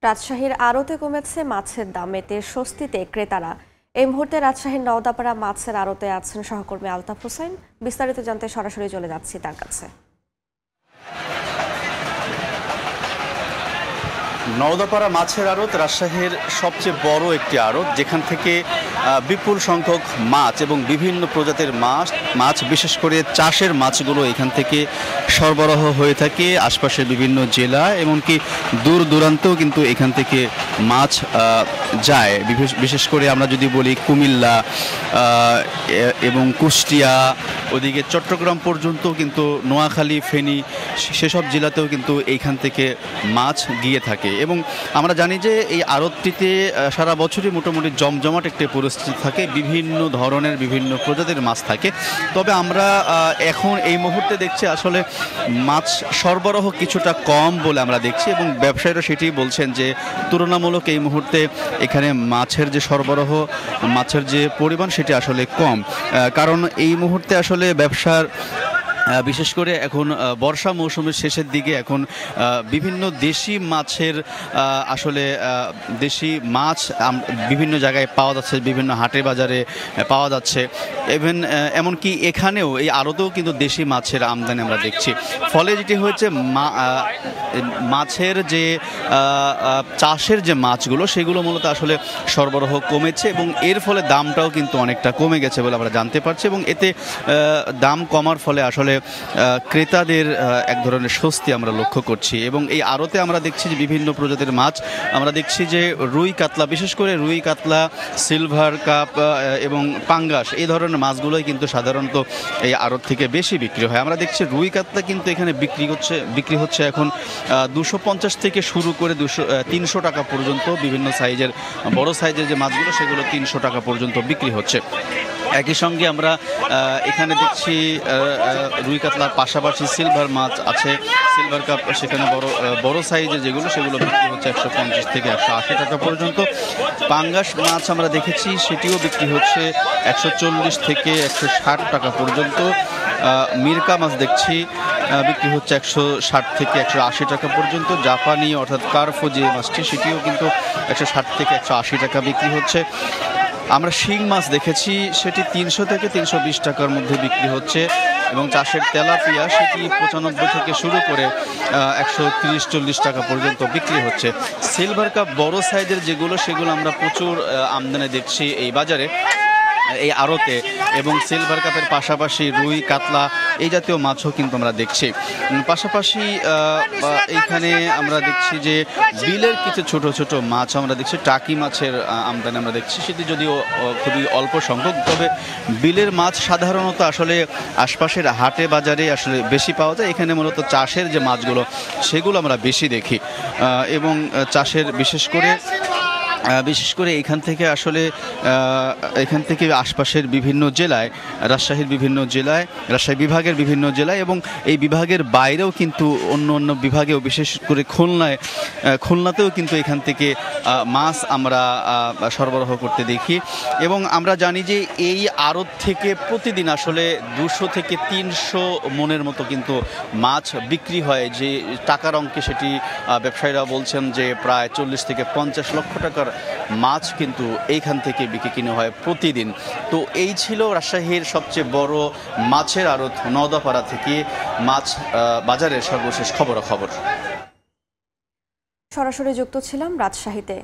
রাজশাহীর আড়তে কমেছে মাছের দাম, এতে স্বস্তিতে ক্রেতারা। এই মুহূর্তে রাজশাহীর নওদাপাড়া মাছের আড়তে আছেন সহকর্মী আলতাফ হোসেন। বিস্তারিত জানতে সরাসরি চলে যাচ্ছি তার কাছে। নওদাপাড়া মাছের আড়ত রাজশাহীর সবচেয়ে বড় একটি আড়ত, যেখান থেকে বিপুল সংখ্যক মাছ এবং বিভিন্ন প্রজাতির মাছ বিশেষ করে চাষের মাছগুলো এখান থেকে সরবরাহ হয়ে থাকে আশপাশের বিভিন্ন জেলা, এমনকি দূর দূরান্তেও কিন্তু এখান থেকে মাছ যায়। বিশেষ করে আমরা যদি বলি কুমিল্লা এবং কুষ্টিয়া, ওদিকে চট্টগ্রাম পর্যন্ত কিন্তু নোয়াখালী, ফেনী সেসব জেলাতেও কিন্তু এইখান থেকে মাছ গিয়ে থাকে। এবং আমরা জানি যে এই আড়তটিতে সারা বছরই মোটামুটি জমজমাট একটি পরিস্থিতি থাকে, বিভিন্ন ধরনের বিভিন্ন প্রজাতির মাছ থাকে। তবে আমরা এখন এই মুহূর্তে দেখছি আসলে মাছ সরবরাহ কিছুটা কম বলে আমরা দেখছি, এবং ব্যবসায়ীরা সেটি বলছেন যে তুলনামূলক এই মুহূর্তে এখানে মাছের যে সরবরাহ, মাছের যে পরিমাণ সেটি আসলে কম। কারণ এই মুহূর্তে আসলে ব্যবসার বিশেষ করে এখন বর্ষা মৌসুমের শেষের দিকে এখন বিভিন্ন দেশি মাছের আসলে দেশি মাছ বিভিন্ন জায়গায় পাওয়া যাচ্ছে, বিভিন্ন হাটে বাজারে পাওয়া যাচ্ছে। এমনকি এখানেও এই আড়তেও কিন্তু দেশি মাছের আমদানি আমরা দেখছি। ফলে যেটি হয়েছে মাছের যে চাষের যে মাছগুলো সেগুলো মূলত আসলে সরবরাহ কমেছে, এবং এর ফলে দামটাও কিন্তু অনেকটা কমে গেছে বলে আমরা জানতে পারছি। এবং এতে দাম কমার ফলে আসলে ক্রেতাদের এক ধরনের স্বস্তি আমরা লক্ষ্য করছি। এবং এই আড়তে আমরা দেখছি যে বিভিন্ন প্রজাতির মাছ আমরা দেখছি যে রুই কাতলা, বিশেষ করে রুই কাতলা, সিলভার কাপ এবং পাঙ্গাস, এই ধরনের মাছগুলোই কিন্তু সাধারণত এই আড়ত থেকে বেশি বিক্রি হয়। আমরা দেখছি রুই কাতলা কিন্তু এখানে বিক্রি হচ্ছে এখন 250 থেকে শুরু করে 300 টাকা পর্যন্ত। বিভিন্ন সাইজের বড় সাইজের যে মাছগুলো সেগুলো 300 টাকা পর্যন্ত বিক্রি হচ্ছে। একই সঙ্গে আমরা এখানে দেখছি রুই কাতলার পাশাপাশি সিলভার মাছ আছে, সিলভার কাপ সেখানে বড় সাইজের যেগুলো সেগুলো বিক্রি হচ্ছে 150 থেকে 180 টাকা পর্যন্ত। পাঙ্গাস মাছ আমরা দেখেছি সেটিও বিক্রি হচ্ছে 140 থেকে 160 টাকা পর্যন্ত। মিরকা মাছ দেখছি বিক্রি হচ্ছে 160 থেকে 180 টাকা পর্যন্ত। জাপানি অর্থাৎ কার্ফো যে মাছটি সেটিও কিন্তু 160 থেকে 180 টাকা বিক্রি হচ্ছে। আমরা শিং মাছ দেখেছি সেটি 300 থেকে 320 টাকার মধ্যে বিক্রি হচ্ছে, এবং চাষের তেলাপিয়া সেটি 95 থেকে শুরু করে 130-40 টাকা পর্যন্ত বিক্রি হচ্ছে। সিলভার কাপ বড় সাইজের যেগুলো সেগুলো আমরা প্রচুর আমদানি দেখছি এই বাজারে, এই আড়তে। এবং সিলভার কাপের পাশাপাশি রুই কাতলা এই জাতীয় মাছও কিন্তু আমরা দেখছি। পাশাপাশি এইখানে আমরা দেখছি যে বিলের কিছু ছোট ছোট মাছ আমরা দেখছি, টাকি মাছের আমদানি আমরা দেখছি, সেটি যদিও খুবই অল্প সংখ্যক। তবে বিলের মাছ সাধারণত আসলে আশপাশের হাটে বাজারে আসলে বেশি পাওয়া যায়। এখানে মূলত চাষের যে মাছগুলো সেগুলো আমরা বেশি দেখি, এবং চাষের বিশেষ করে এখান থেকে আশপাশের বিভিন্ন জেলায়, রাজশাহীর বিভিন্ন জেলায়, রাজশাহী বিভাগের বিভিন্ন জেলায় এবং এই বিভাগের বাইরেও কিন্তু অন্য বিভাগেও, বিশেষ করে খুলনাতেও কিন্তু এখান থেকে মাছ আমরা সরবরাহ করতে দেখি। এবং আমরা জানি যে এই আড়ত থেকে প্রতিদিন আসলে 200 থেকে 300 মনের মতো কিন্তু মাছ বিক্রি হয়, যে টাকার অঙ্কে সেটি ব্যবসায়ীরা বলছেন যে প্রায় 40 থেকে 50 লক্ষ টাকার মাছ কিন্তু এইখান থেকে কিনে হয় প্রতিদিন। তো এই ছিল রাজশাহীর সবচেয়ে বড় মাছের আড়ত নওদাপাড়া থেকে মাছ বাজারের সর্বশেষ খবরাখবর। সরাসরি যুক্ত ছিলাম রাজশাহীতে।